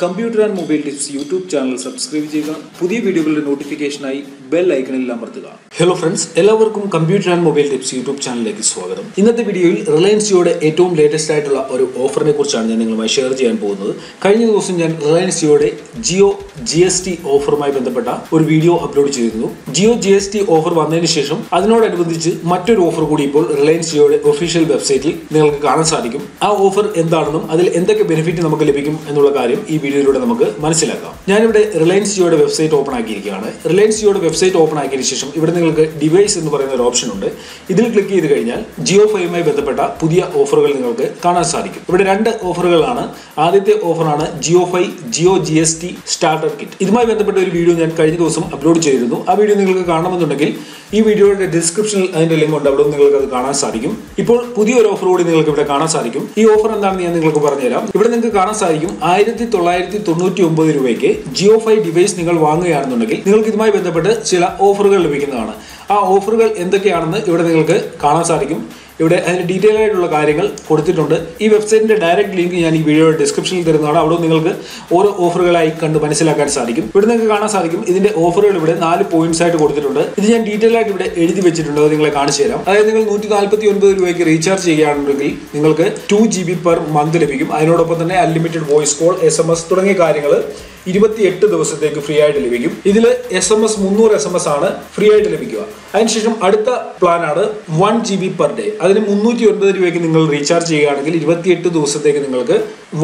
Computer and Mobile Tips YouTube channel subscribe ചെയ്യുക. പുതിയ വീഡിയോകളുടെ നോട്ടിഫിക്കേഷനായി ബെൽ ഐക്കണിൽ അമർത്തുക. ഹലോ ഫ്രണ്ട്സ്, എല്ലാവർക്കും computer and mobile tips YouTube ചാനലിലേക്ക് സ്വാഗതം. ഇന്നത്തെ വീഡിയോയിൽ റിലയൻസ് ജിയോയുടെ ഏറ്റവും ലേറ്റസ്റ്റ് ആയിട്ടുള്ള ഒരു ഓഫറിനെ കുറിച്ചാണ് ഞാൻ നിങ്ങളുമായി ഷെയർ ചെയ്യാൻ പോകുന്നത്. കഴിഞ്ഞ ദിവസം ഞാൻ റിലയൻസ് ജിയോയുടെ ജിയോ GST ഓഫറുമായി ബന്ധപ്പെട്ട ഒരു വീഡിയോ അപ്ലോഡ് ചെയ്തിരുന്നു. ജിയോ GST ഓഫർ വന്നതിന് ശേഷം അതിനോടനുബന്ധിച്ച് മറ്റൊരു ഓഫർ കൂടി ഇപ്പോൾ റിലയൻസ് ജിയോയുടെ ഒഫീഷ്യൽ വെബ്സൈറ്റിൽ നിങ്ങൾക്ക് കാണാൻ സാധിക്കും. ആ ഓഫർ എന്താണെന്നും അതിൽ എന്തൊക്കെ ബെനിഫിറ്റ് നമുക്ക് ലഭിക്കും എന്നുള്ള കാര്യം ഈ വീഡിയോയിലൂടെ നമുക്ക് മനസ്സിലാക്കാം. ഞാനിവിടെ റിലയൻസ് ജിയോയുടെ വെബ്സൈറ്റ് ഓപ്പൺ ആക്കിയിരിക്കുകയാണ്. റിലയൻസ് ജിയോയുടെ വെബ്സൈറ്റ് ഓപ്പൺ ആക്കിയതിനു ശേഷം ഇവിടെ നിങ്ങൾക്ക് ഡിവൈസ് എന്ന് പറയുന്ന ഒരു ഓപ്ഷൻ ഉണ്ട്. ഇതിൽ ക്ലിക്ക് ചെയ്ത് കഴിഞ്ഞാൽ ജിയോ 5മായി ബന്ധപ്പെട്ട പുതിയ ഓഫറുകൾ നിങ്ങൾക്ക് കാണാൻ സാധിക്കും. ഇവിടെ രണ്ട് ഓഫറുകളാണ്. ആദ്യത്തെ ഓഫറാണ് Jio 5 Jio GST starter kit. ഇതുമായി ബന്ധപ്പെട്ട ഒരു വീഡിയോ ഞാൻ കഴിഞ്ഞ ദിവസം അപ്ലോഡ് ചെയ്തിരുന്നു. ആ വീഡിയോ നിങ്ങൾക്ക് കാണണമെന്നുണ്ടെങ്കിൽ ഈ വീഡിയോയുടെ ഡിസ്ക്രിപ്ഷനിൽ അതിന്റെ ലിങ്ക് ഉണ്ട്, അവിടെ നിങ്ങൾക്ക് അത് കാണാൻ സാധിക്കും. ഇപ്പോൾ പുതിയൊരു ഓഫർ കൂടി നിങ്ങൾക്ക് ഇവിടെ കാണാൻ സാധിക്കും. ഈ ഓഫർ എന്താണെന്ന് ഞാൻ നിങ്ങൾക്ക് പറഞ്ഞുതരാം. ഇവിടെ നിങ്ങൾക്ക് കാണാൻ സാധിക്കും 1999 രൂപയ്ക്ക് ജിയോ 5 ഡിവൈസ് നിങ്ങൾ വാങ്ങുകയാണെന്നുണ്ടെങ്കിൽ നിങ്ങൾക്ക് ഇതുമായി ബന്ധപ്പെട്ട് ചില ഓഫറുകൾ ലഭിക്കുന്നതാണ്. ആ ഓഫറുകൾ എന്തൊക്കെയാണെന്ന് ഇവിടെ നിങ്ങൾക്ക് കാണാൻ സാധിക്കും. ഇവിടെ അതിന് ഡീറ്റെയിൽ ആയിട്ടുള്ള കാര്യങ്ങൾ കൊടുത്തിട്ടുണ്ട്. ഈ വെബ്സൈറ്റിന്റെ ഡയറക്റ്റ് ലിങ്ക് ഞാൻ ഈ വീഡിയോയുടെ ഡിസ്ക്രിപ്ഷനിൽ തരുന്നതാണ്. അവിടെ നിങ്ങൾക്ക് ഓരോ ഓഫറുകളായി കണ്ട് മനസ്സിലാക്കാൻ സാധിക്കും. ഇവിടെ നിങ്ങൾക്ക് കാണാൻ സാധിക്കും ഇതിന്റെ ഓഫറുകൾ ഇവിടെ 4 പോയിന്റ്സ് ആയിട്ട് കൊടുത്തിട്ടുണ്ട്. ഇത് ഞാൻ ഡീറ്റെയിൽ ആയിട്ട് ഇവിടെ എഴുതി വെച്ചിട്ടുണ്ട്, അത് നിങ്ങളെ കാണിച്ചു തരാം. അതായത് നിങ്ങൾ 149 രൂപയ്ക്ക് റീചാർജ് ചെയ്യുകയാണെങ്കിൽ നിങ്ങൾക്ക് 2 GB പെർ മന്ത് ലഭിക്കും. അതിനോടൊപ്പം തന്നെ അൺലിമിറ്റഡ് വോയിസ് കോൾ, SMS തുടങ്ങിയ കാര്യങ്ങൾ 28 ദിവസത്തേക്ക് ഫ്രീ ആയിട്ട് ലഭിക്കും. ഇതിൽ SMS 300 SMS ആണ് ഫ്രീ ആയിട്ട് ലഭിക്കുക. അതിനുശേഷം അടുത്ത പ്ലാനാണ് 1 GB പെർ ഡേ. അതിന് 309 രൂപയ്ക്ക് നിങ്ങൾ റീചാർജ് ചെയ്യുകയാണെങ്കിൽ 28 ദിവസത്തേക്ക് നിങ്ങൾക്ക്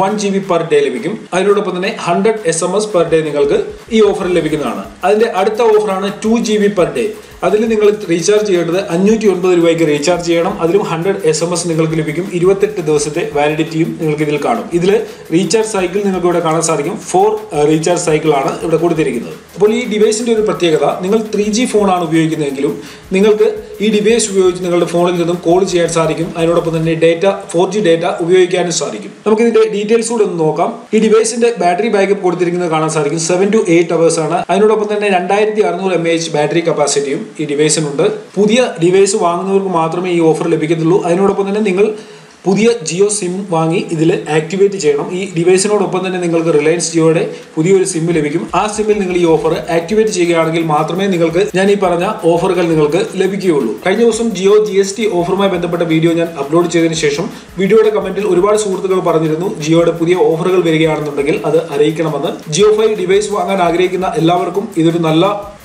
1 GB പെർ ഡേ ലഭിക്കും. അതിനോടൊപ്പം തന്നെ 100 SMS പെർ ഡേ നിങ്ങൾക്ക് ഈ ഓഫറിൽ ലഭിക്കുന്നതാണ്. അതിന്റെ അടുത്ത ഓഫറാണ് 2 GB പെർ ഡേ. അതിൽ നിങ്ങൾ റീചാർജ് ചെയ്യേണ്ടത് 509 രൂപയ്ക്ക് റീചാർജ് ചെയ്യണം. അതിലും 100 SMS നിങ്ങൾക്ക് ലഭിക്കും. 28 ദിവസത്തെ വാലിഡിറ്റിയും നിങ്ങൾക്ക് ഇതിൽ കാണും. ഇതിൽ റീചാർജ് സൈക്കിൾ നിങ്ങൾക്ക് ഇവിടെ കാണാൻ സാധിക്കും. 4 റീചാർജ് സൈക്കിൾ ആണ് ഇവിടെ കൊടുത്തിരിക്കുന്നത്. അപ്പോൾ ഈ ഡിവൈസിന്റെ ഒരു പ്രത്യേകത, നിങ്ങൾ 3G ഫോണാണ് ഉപയോഗിക്കുന്നതെങ്കിലും നിങ്ങൾക്ക് ഈ ഡിവൈസ് ഉപയോഗിച്ച് നിങ്ങളുടെ ഫോണിൽ നിന്നും കോൾ ചെയ്യാൻ സാധിക്കും. അതിനോടൊപ്പം തന്നെ 4G ഡേറ്റ ഉപയോഗിക്കാനും സാധിക്കും. നമുക്ക് ഇതിന്റെ ഡീറ്റെയിൽസ് കൂടെ ഒന്ന് നോക്കാം. ഈ ഡിവൈസിന്റെ ബാറ്ററി ബാക്കപ്പ് കൊടുത്തിരിക്കുന്നത് കാണാൻ സാധിക്കും. 7 to 8 hours ആണ്. അതിനോടൊപ്പം തന്നെ 2600 mAh ബാറ്ററി കപ്പാസിറ്റിയും ഈ ഡിവൈസിനുണ്ട്. പുതിയ ഡിവൈസ് വാങ്ങുന്നവർക്ക് മാത്രമേ ഈ ഓഫർ ലഭിക്കത്തുള്ളൂ. അതിനോടൊപ്പം തന്നെ നിങ്ങൾ പുതിയ ജിയോ സിം വാങ്ങി ഇതിൽ ആക്ടിവേറ്റ് ചെയ്യണം. ഈ ഡിവൈസിനോടൊപ്പം തന്നെ നിങ്ങൾക്ക് റിലയൻസ് ജിയോയുടെ പുതിയൊരു സിം ലഭിക്കും. ആ സിമ്മിൽ നിങ്ങൾ ഈ ഓഫർ ആക്ടിവേറ്റ് ചെയ്യുകയാണെങ്കിൽ മാത്രമേ നിങ്ങൾക്ക് ഞാൻ ഈ പറഞ്ഞ ഓഫറുകൾ നിങ്ങൾക്ക് ലഭിക്കുകയുള്ളൂ. കഴിഞ്ഞ ദിവസം ജിയോ GST ഓഫറുമായി ബന്ധപ്പെട്ട വീഡിയോ ഞാൻ അപ്ലോഡ് ചെയ്തതിനു ശേഷം വീഡിയോയുടെ കമന്റിൽ ഒരുപാട് സുഹൃത്തുക്കൾ പറഞ്ഞിരുന്നു ജിയോയുടെ പുതിയ ഓഫറുകൾ വരികയാണെന്നുണ്ടെങ്കിൽ അത് അറിയിക്കണമെന്ന്. ജിയോ 5 ഡിവൈസ് വാങ്ങാൻ ആഗ്രഹിക്കുന്ന എല്ലാവർക്കും ഇതൊരു നല്ല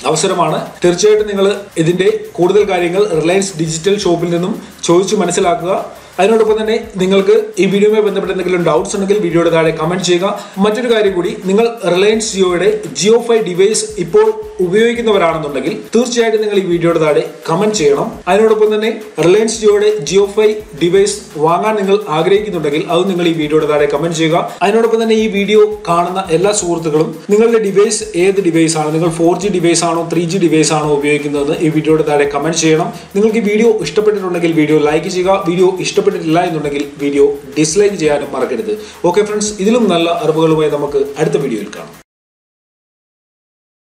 അവസരമാണ്. തീർച്ചയായിട്ടും നിങ്ങൾ ഇതിന്റെ കൂടുതൽ കാര്യങ്ങൾ റിലയൻസ് ഡിജിറ്റൽ ഷോപ്പിൽ നിന്നും ചോദിച്ചു മനസ്സിലാക്കുക. അതിനോടൊപ്പം തന്നെ നിങ്ങൾക്ക് ഈ വീഡിയോയുമായി ബന്ധപ്പെട്ട് എന്തെങ്കിലും ഡൗട്ട്സ് ഉണ്ടെങ്കിൽ വീഡിയോയുടെ താഴെ കമന്റ് ചെയ്യുക. മറ്റൊരു കാര്യം കൂടി, നിങ്ങൾ റിലയൻസ് ജിയോയുടെ ജിയോ 5 ഡിവൈസ് ഇപ്പോൾ ഉപയോഗിക്കുന്നവരാണെന്നുണ്ടെങ്കിൽ തീർച്ചയായിട്ടും നിങ്ങൾ ഈ വീഡിയോയുടെ താഴെ കമന്റ് ചെയ്യണം. അതിനോടൊപ്പം തന്നെ റിലയൻസ് ജിയോയുടെ ജിയോ 5 ഡിവൈസ് വാങ്ങാൻ നിങ്ങൾ ആഗ്രഹിക്കുന്നുണ്ടെങ്കിൽ അത് നിങ്ങൾ ഈ വീഡിയോയുടെ താഴെ കമന്റ് ചെയ്യുക. അതിനോടൊപ്പം തന്നെ ഈ വീഡിയോ കാണുന്ന എല്ലാ സുഹൃത്തുക്കളും നിങ്ങളുടെ ഡിവൈസ് ഏത് ഡിവൈസ് ആണ്, നിങ്ങൾ 4G ഡിവൈസ് ആണോ 3G ഡിവൈസ് ആണോ ഉപയോഗിക്കുന്നതെന്ന് ഈ വീഡിയോയുടെ താഴെ കമന്റ് ചെയ്യണം. നിങ്ങൾക്ക് ഈ വീഡിയോ ഇഷ്ടപ്പെട്ടിട്ടുണ്ടെങ്കിൽ വീഡിയോ ലൈക്ക് ചെയ്യുക. വീഡിയോ ഇഷ്ടപ്പെട്ടിട്ടില്ല എന്നുണ്ടെങ്കിൽ വീഡിയോ ഡിസ്ലൈക്ക് ചെയ്യാനും മറക്കരുത്. ഓക്കെ ഫ്രണ്ട്സ്, ഇതിലും നല്ല അറിവുകളുമായി നമുക്ക് അടുത്ത വീഡിയോയിൽ കാണാം.